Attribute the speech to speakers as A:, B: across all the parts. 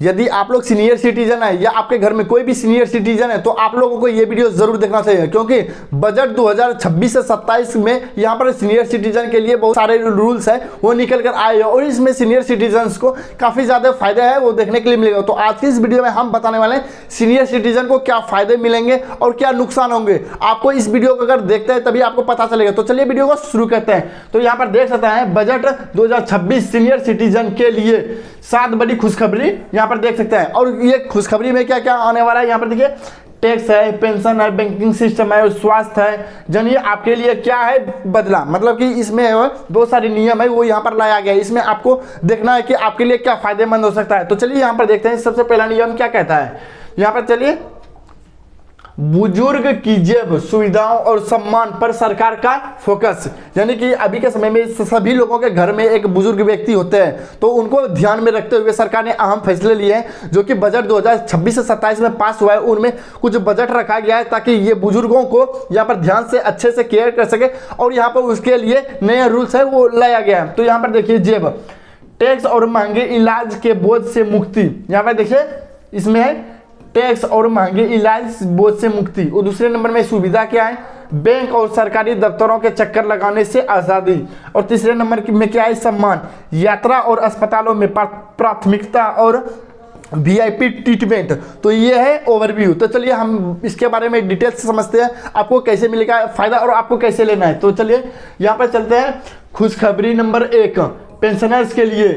A: यदि आप लोग सीनियर सिटीजन है या आपके घर में कोई भी सीनियर सिटीजन है तो आप लोगों को ये वीडियो जरूर देखना चाहिए, क्योंकि बजट 2026 से 27 में यहाँ पर सीनियर सिटीजन के लिए बहुत सारे रूल्स है वो निकल कर आए हैं और इसमें सीनियर सिटीजन को काफ़ी ज़्यादा फायदे हैं वो देखने के लिए मिलेगा। तो आज की इस वीडियो में हम बताने वाले हैं सीनियर सिटीजन को क्या फायदे मिलेंगे और क्या नुकसान होंगे। आपको इस वीडियो को अगर देखते हैं तभी आपको पता चलेगा। तो चलिए वीडियो को शुरू करते हैं। तो यहाँ पर देख सकते हैं बजट 2026 सीनियर सिटीजन के लिए 7 बड़ी खुशखबरी यहाँ पर देख सकते हैं। और ये खुशखबरी में क्या क्या आने वाला है यहाँ पर देखिए, टैक्स है, पेंशन है, बैंकिंग सिस्टम है, स्वास्थ्य है। जानिए आपके लिए क्या है बदला, मतलब कि इसमें बहुत सारे नियम है वो यहाँ पर लाया गया है। इसमें आपको देखना है कि आपके लिए क्या फायदेमंद हो सकता है। तो चलिए यहाँ पर देखते हैं सबसे पहला नियम क्या कहता है। यहाँ पर चलिए, बुजुर्ग की जेब सुविधाओं और सम्मान पर सरकार का फोकस, यानी कि अभी के समय में सभी लोगों के घर में एक बुजुर्ग व्यक्ति होते हैं तो उनको ध्यान में रखते हुए सरकार ने अहम फैसले लिए हैं जो कि बजट 2026 से 27 में पास हुआ है। उनमें कुछ बजट रखा गया है ताकि ये बुजुर्गों को यहाँ पर ध्यान से अच्छे से केयर कर सके और यहाँ पर उसके लिए नए रूल्स है वो लाया गया है। तो यहाँ पर देखिए, जेब, टैक्स और महंगे इलाज के बोझ से मुक्ति। यहाँ पर देखिए इसमें है टैक्स और महंगे इलाज बोझ से मुक्ति। और दूसरे नंबर में सुविधा क्या है, बैंक और सरकारी दफ्तरों के चक्कर लगाने से आज़ादी। और तीसरे नंबर में क्या है, सम्मान, यात्रा और अस्पतालों में प्राथमिकता और वीआईपी ट्रीटमेंट। तो ये है ओवरव्यू। तो चलिए हम इसके बारे में डिटेल से समझते हैं आपको कैसे मिलेगा फायदा और आपको कैसे लेना है। तो चलिए यहाँ पर चलते हैं। खुशखबरी नंबर 1, पेंशनर्स के लिए,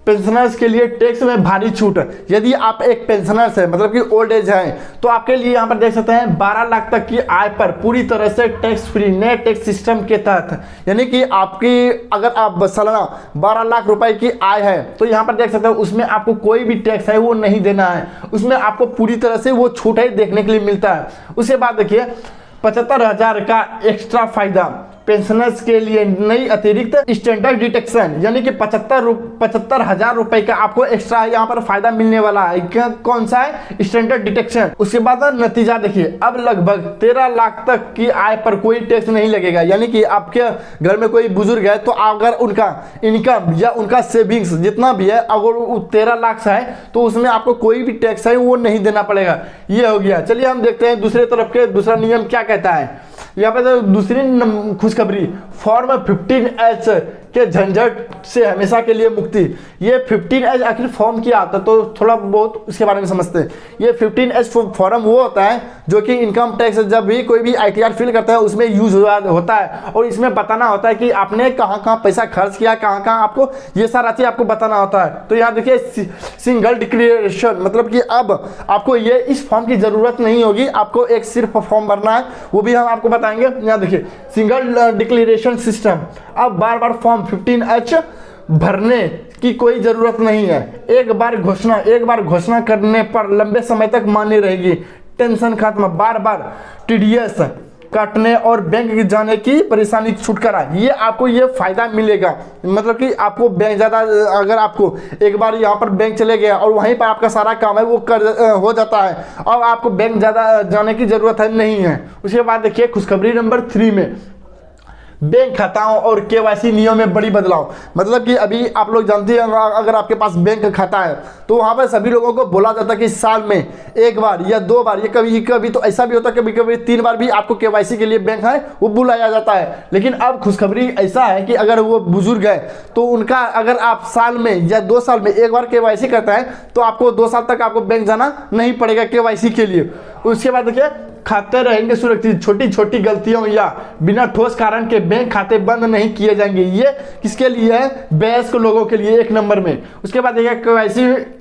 A: पेंशनर्स के लिए टैक्स में भारी छूट। यदि आप एक पेंशनर्स है मतलब कि ओल्ड एज है तो आपके लिए यहाँ पर देख सकते हैं 12 लाख तक की आय पर पूरी तरह से टैक्स फ्री नए टैक्स सिस्टम के तहत, यानी कि आपकी अगर आप सालाना 12 लाख रुपए की आय है तो यहाँ पर देख सकते हैं उसमें आपको कोई भी टैक्स है वो नहीं देना है, उसमें आपको पूरी तरह से वो छूट है देखने के लिए मिलता है। उसके बाद देखिए 75,000 का एक्स्ट्रा फायदा, पेंशनर्स के लिए नई अतिरिक्त स्टैंडर्ड डिटेक्शन, यानी कि 75,000 रुपए का आपको एक्स्ट्रा यहाँ पर फायदा मिलने वाला है। कौन सा है, स्टैंडर्ड डिटेक्शन। उसके बाद नतीजा देखिए, अब लगभग 13 लाख तक की आय पर कोई टैक्स नहीं लगेगा, यानी कि आपके घर में कोई बुजुर्ग है तो अगर उनका इनकम या उनका सेविंग्स जितना भी है अगर 13 लाख से है तो उसमें आपको कोई भी टैक्स है वो नहीं देना पड़ेगा। ये हो गया। चलिए हम देखते हैं दूसरे तरफ के दूसरा नियम क्या कहता है। यहाँ पे तो दूसरी खुशखबरी, फॉर्म 15H के झंझट से हमेशा के लिए मुक्ति। ये 15H आखिर फॉर्म क्या आता है तो थोड़ा बहुत उसके बारे में समझते हैं। ये 15H फॉर्म वो होता है जो कि इनकम टैक्स जब भी कोई भी ITR फिल करता है उसमें यूज होता है और इसमें बताना होता है कि आपने कहाँ कहाँ पैसा खर्च किया, कहाँ कहाँ आपको ये सारा चीज आपको बताना होता है। तो यहाँ देखिए सिंगल डिक्लेरेशन, मतलब कि अब आपको ये इस फॉर्म की जरूरत नहीं होगी, आपको एक सिर्फ फॉर्म भरना है, वो भी हम आपको बताएंगे। यहाँ देखिए सिंगल डिक्लेरेशन सिस्टम, अब बार बार फॉर्म 15H भरने की कोई जरूरत नहीं है। एक बार घोषणा करने पर लंबे समय तक मान्य रहेगी। टेंशन खत्म, बार बार TDS काटने और बैंक जाने की परेशानी छुटकारा, ये आपको ये फायदा मिलेगा। मतलब कि आपको बैंक ज़्यादा, अगर आपको एक बार यहाँ पर बैंक चले गया और वहीं पर आपका सारा काम है वो हो जाता है, अब आपको बैंक ज़्यादा जाने की ज़रूरत है नहीं है। उसके बाद देखिए खुशखबरी नंबर 3 में, बैंक खाताओं और KYC नियम में बड़ी बदलाव। मतलब कि अभी आप लोग जानते हैं अगर आपके पास बैंक खाता है तो वहाँ पर सभी लोगों को बोला जाता है कि साल में 1 बार या 2 बार या कभी कभी तो ऐसा भी होता है कभी कभी 3 बार भी आपको KYC के लिए बैंक है वो बुलाया जाता है। लेकिन अब खुशखबरी ऐसा है कि अगर वो बुजुर्ग है तो उनका अगर आप साल में या 2 साल में 1 बार KYC करता है तो आपको 2 साल तक आपको बैंक जाना नहीं पड़ेगा KYC के लिए। उसके बाद देखिए खाते रहेंगे सुरक्षित, छोटी छोटी गलतियों या बिना ठोस कारण के बैंक खाते बंद नहीं किए जाएंगे। ये किसके लिए है, वयस्क लोगों के लिए 1 नंबर में। उसके बाद देखिए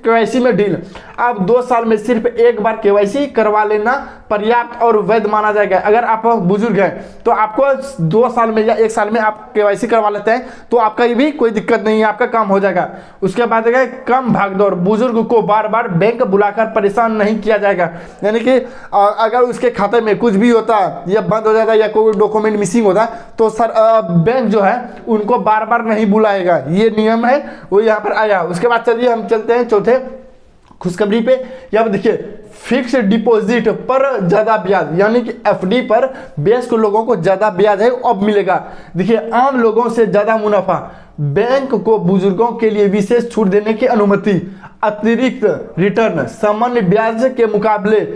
A: KYC में ढील, अब 2 साल में सिर्फ 1 बार KYC करवा लेना पर्याप्त और वैध माना जाएगा। अगर आप बुजुर्ग हैं तो आपको 2 साल में या 1 साल में आप KYC करवा लेते हैं तो आपका ये भी कोई दिक्कत नहीं है, आपका काम हो जाएगा। उसके बाद देखिए कम भागदौड़, बुजुर्ग को बार बार बैंक बुलाकर परेशान नहीं किया जाएगा, यानी कि अगर उसके खाते में कुछ भी होता है या बंद हो जाता है या कोई डॉक्यूमेंट मिसिंग होता है तो सर बैंक जो है उनको बार बार नहीं बुलाएगा। ये नियम है वो यहाँ पर आया। उसके बाद चलिए हम चलते हैं चौथे खुशखबरी पे। यहाँ पर देखिए फिक्स डिपॉजिट पर ज्यादा ब्याज, यानी कि FD पर वयस्क लोगों को ज्यादा ब्याज है अब मिलेगा। देखिए आम लोगों से ज्यादा मुनाफा, बैंक को बुजुर्गों के लिए विशेष छूट देने की अनुमति, अतिरिक्त रिटर्न, सामान्य ब्याज के मुकाबले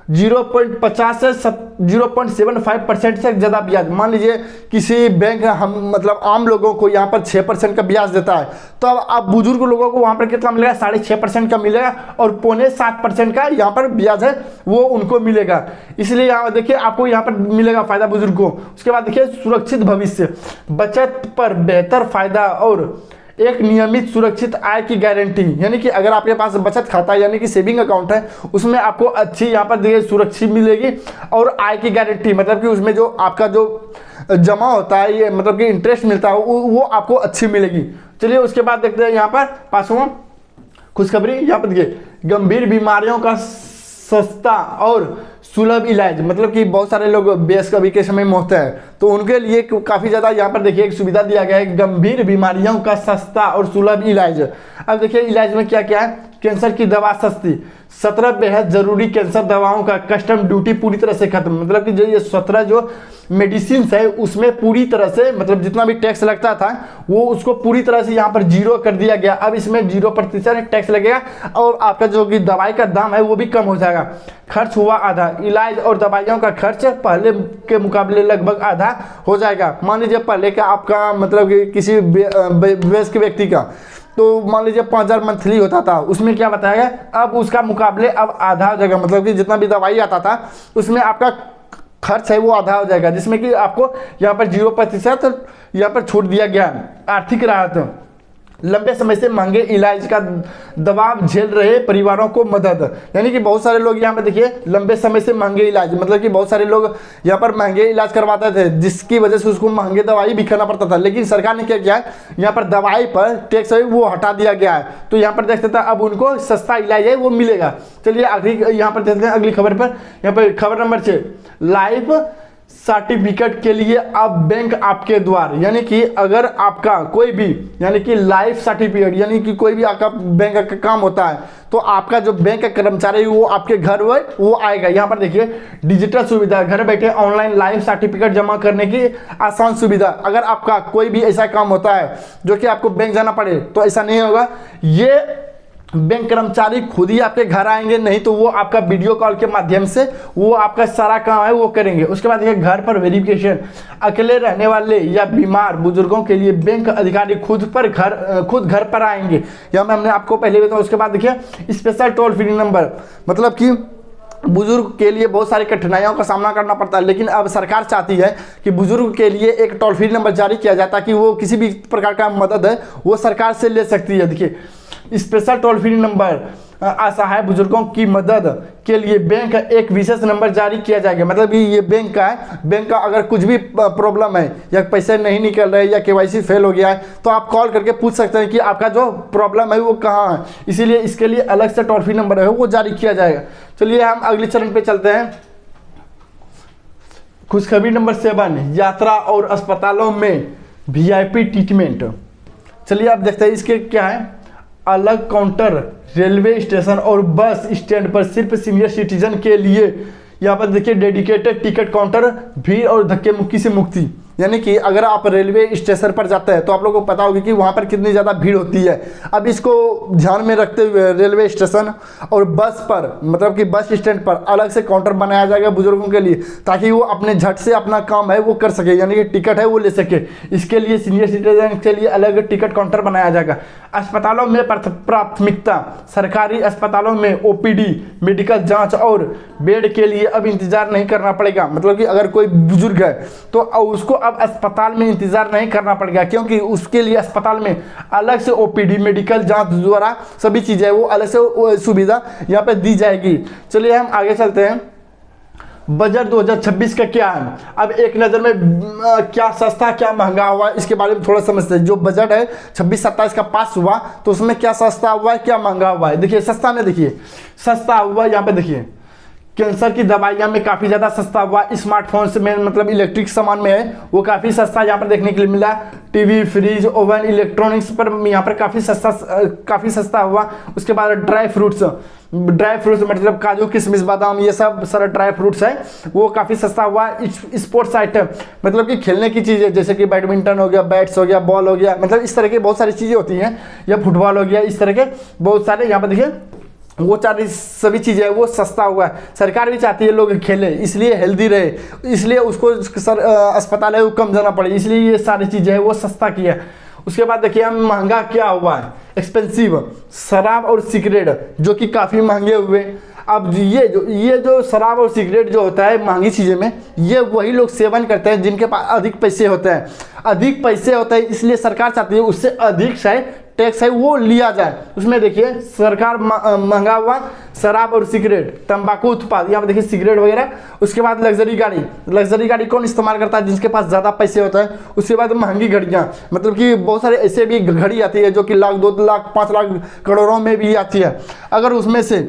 A: 0.50 से 0.75% से ज़्यादा ब्याज। मान लीजिए किसी बैंक हम मतलब आम लोगों को यहाँ पर 6% का ब्याज देता है, तो अब बुजुर्ग लोगों को वहाँ पर कितना मिलेगा, 6.5% का मिलेगा और 0.75% का यहाँ पर ब्याज है वो उनको मिलेगा। इसलिए यहाँ देखिए आपको यहाँ पर मिलेगा फायदा बुजुर्ग को। उसके बाद देखिए सुरक्षित भविष्य, बचत पर बेहतर फायदा और एक नियमित सुरक्षित आय की गारंटी, यानी कि अगर आपके पास बचत खाता है यानी कि सेविंग अकाउंट है, उसमें आपको अच्छी यहाँ पर देखिए सुरक्षित मिलेगी और आय की गारंटी, मतलब कि उसमें जो आपका जो जमा होता है ये मतलब कि इंटरेस्ट मिलता है वो आपको अच्छी मिलेगी। चलिए उसके बाद देखते हैं यहाँ पर पांचवा खुशखबरी। यहाँ पर देखिए गंभीर बीमारियों का सस्ता और सुलभ इलाज, मतलब कि बहुत सारे लोग बेस कभी के समय में होते हैं तो उनके लिए काफ़ी ज़्यादा यहाँ पर देखिए एक सुविधा दिया गया है, गंभीर बीमारियों का सस्ता और सुलभ इलाज। अब देखिए इलाज में क्या क्या है, कैंसर की दवा सस्ती, 17 बेहद जरूरी कैंसर दवाओं का कस्टम ड्यूटी पूरी तरह से खत्म, मतलब कि जो ये 17 जो मेडिसिन है उसमें पूरी तरह से मतलब जितना भी टैक्स लगता था वो उसको पूरी तरह से यहाँ पर 0 कर दिया गया। अब इसमें 0% टैक्स लगेगा और आपका जो कि दवाई का दाम है वो भी कम हो जाएगा। खर्च हुआ आधा, इलाज और दवाइयों का खर्च पहले के मुकाबले लगभग आधा हो जाएगा। मान लीजिए पहले का आपका मतलब कि किसी वयस्क व्यक्ति का तो मान लीजिए 5000 मंथली होता था, उसमें क्या बताया गया अब उसका मुकाबले अब आधा हो जाएगा, मतलब कि जितना भी दवाई आता था उसमें आपका खर्च है वो आधा हो जाएगा, जिसमें कि आपको यहाँ पर 0% यहाँ पर छूट दिया गया। आर्थिक राहत, लंबे समय से महंगे इलाज का दबाव झेल रहे परिवारों को मदद, यानी कि बहुत सारे लोग यहाँ पर देखिए लंबे समय से महंगे इलाज, मतलब कि बहुत सारे लोग यहाँ पर महंगे इलाज करवाते थे जिसकी वजह से उसको महंगे दवाई भी खाना पड़ता था, लेकिन सरकार ने क्या किया है यहाँ पर दवाई पर टैक्स है वो हटा दिया गया है। तो यहाँ पर देख सकते हैं अब उनको सस्ता इलाज है वो मिलेगा। चलिए आखिरी यहाँ पर देखते हैं अगली खबर पर। यहाँ पर खबर नंबर 6, लाइफ सर्टिफिकेट के लिए अब बैंक आपके द्वार, यानी कि अगर आपका कोई भी यानी कि लाइफ सर्टिफिकेट यानी कि कोई भी आपका बैंक का काम होता है तो आपका जो बैंक का कर्मचारी वो आपके घर वो आएगा। यहाँ पर देखिए डिजिटल सुविधा, घर बैठे ऑनलाइन लाइफ सर्टिफिकेट जमा करने की आसान सुविधा। अगर आपका कोई भी ऐसा काम होता है जो कि आपको बैंक जाना पड़े तो ऐसा नहीं होगा, ये बैंक कर्मचारी खुद ही आपके घर आएंगे, नहीं तो वो आपका वीडियो कॉल के माध्यम से वो आपका सारा काम है वो करेंगे। उसके बाद देखिए घर पर वेरिफिकेशन, अकेले रहने वाले या बीमार बुजुर्गों के लिए बैंक अधिकारी खुद घर पर आएंगे, यह हमने आपको पहले बताया। उसके बाद देखिए स्पेशल टोल फ्री नंबर, मतलब कि बुजुर्ग के लिए बहुत सारी कठिनाइयों का सामना करना पड़ता है, लेकिन अब सरकार चाहती है कि बुजुर्ग के लिए एक टोल फ्री नंबर जारी किया जाए ताकि वो किसी भी प्रकार का मदद है वो सरकार से ले सकती है। देखिए स्पेशल टोल फ्री नंबर, असहाय बुजुर्गों की मदद के लिए बैंक का एक विशेष नंबर जारी किया जाएगा, मतलब कि ये बैंक का है, बैंक का अगर कुछ भी प्रॉब्लम है या पैसे नहीं निकल रहे या केवाईसी फेल हो गया है तो आप कॉल करके पूछ सकते हैं कि आपका जो प्रॉब्लम है वो कहाँ है, इसीलिए इसके लिए अलग से टोल फ्री नंबर है वो जारी किया जाएगा। चलिए हम अगले चरण पे चलते हैं। खुशखबरी नंबर 7, यात्रा और अस्पतालों में VIP ट्रीटमेंट। चलिए आप देखते हैं इसके क्या है, अलग काउंटर रेलवे स्टेशन और बस स्टैंड पर सिर्फ सीनियर सिटीजन के लिए। यहाँ पर देखिए डेडिकेटेड टिकट काउंटर, भीड़ और धक्के मुक्की से मुक्ति, यानी कि अगर आप रेलवे स्टेशन पर जाते हैं तो आप लोगों को पता होगी कि वहाँ पर कितनी ज़्यादा भीड़ होती है। अब इसको ध्यान में रखते हुए रेलवे स्टेशन और बस पर मतलब कि बस स्टैंड पर अलग से काउंटर बनाया जाएगा बुजुर्गों के लिए ताकि वो अपने झट से अपना काम है वो कर सके, यानी कि टिकट है वो ले सके। इसके लिए सीनियर सिटीजन के लिए अलग टिकट काउंटर बनाया जाएगा। अस्पतालों में प्राथमिकता, सरकारी अस्पतालों में OPD मेडिकल जाँच और बेड के लिए अब इंतजार नहीं करना पड़ेगा, मतलब कि अगर कोई बुजुर्ग है तो उसको अब अस्पताल में इंतजार नहीं करना पड़ेगा, क्योंकि उसके लिए अस्पताल में अलग से OPD मेडिकल जांच द्वारा सभी चीजें वो अलग से सुविधा यहाँ पे दी जाएगी। चलिए हम आगे चलते हैं। बजट 2026 का क्या है, अब एक नज़र में क्या सस्ता क्या महंगा हुआ इसके बारे में थोड़ा समझते हैं। जो बजट है 26-27 का पास हुआ तो उसमें क्या सस्ता हुआ है क्या महंगा हुआ है। देखिए सस्ता में देखिए सस्ता हुआ यहाँ पे देखिए कैंसर की दवाइयाँ में काफ़ी ज़्यादा सस्ता हुआ। स्मार्टफोन्स में मतलब इलेक्ट्रिक सामान में है वो काफ़ी सस्ता यहाँ पर देखने के लिए मिला। टीवी, फ्रिज, ओवन, इलेक्ट्रॉनिक्स पर यहाँ पर काफ़ी सस्ता हुआ। उसके बाद ड्राई फ्रूट्स मतलब काजू, किशमिश, बादाम, ये सब सारा ड्राई फ्रूट्स है वो काफ़ी सस्ता हुआ। स्पोर्ट्स आइटम मतलब कि खेलने की चीज़ें जैसे कि बैडमिंटन हो गया, बैट्स हो गया, बॉल हो गया, मतलब इस तरह की बहुत सारी चीज़ें होती हैं, या फुटबॉल हो गया, इस तरह के बहुत सारे यहाँ पर देखिए वो सभी चीज़ें है वो सस्ता हुआ है। सरकार भी चाहती है लोग खेले, इसलिए हेल्दी रहे, इसलिए उसको अस्पताल है वो कम जाना पड़े, इसलिए ये सारी चीज़ें है वो सस्ता किया है। उसके बाद देखिए महंगा क्या हुआ है, एक्सपेंसिव शराब और सिगरेट जो कि काफ़ी महंगे हुए। अब ये जो शराब और सिगरेट जो होता है महंगी चीज़ें में, ये वही लोग सेवन करते हैं जिनके पास अधिक पैसे होते हैं, इसलिए सरकार चाहती है उससे अधिक शायद टैक्स है वो लिया जाए। उसमें देखिए सरकार महंगा हुआ शराब और सिगरेट, तंबाकू उत्पाद, यहाँ पर देखिए सिगरेट वगैरह। उसके बाद लग्जरी गाड़ी कौन इस्तेमाल करता है, जिसके पास ज़्यादा पैसे होता है। उसके बाद महंगी घड़ियाँ, मतलब कि बहुत सारे ऐसे भी घड़ी आती है जो कि लाख, 2 लाख, 5 लाख, करोड़ों में भी आती है। अगर उसमें से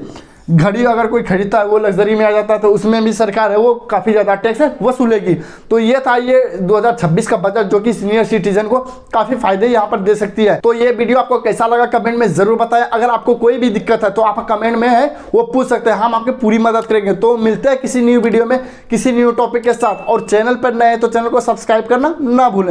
A: घड़ी अगर कोई खरीदता है वो लग्जरी में आ जाता है तो उसमें भी सरकार है वो काफ़ी ज़्यादा टैक्स वसूलेगी। तो ये था ये 2026 का बजट जो कि सीनियर सिटीजन को काफ़ी फायदे यहाँ पर दे सकती है। तो ये वीडियो आपको कैसा लगा कमेंट में ज़रूर बताएं। अगर आपको कोई भी दिक्कत है तो आप कमेंट में है वो पूछ सकते हैं, हम आपकी पूरी मदद करेंगे। तो मिलते हैं किसी न्यू वीडियो में किसी न्यू टॉपिक के साथ, और चैनल पर नए हैं तो चैनल को सब्सक्राइब करना ना भूलें।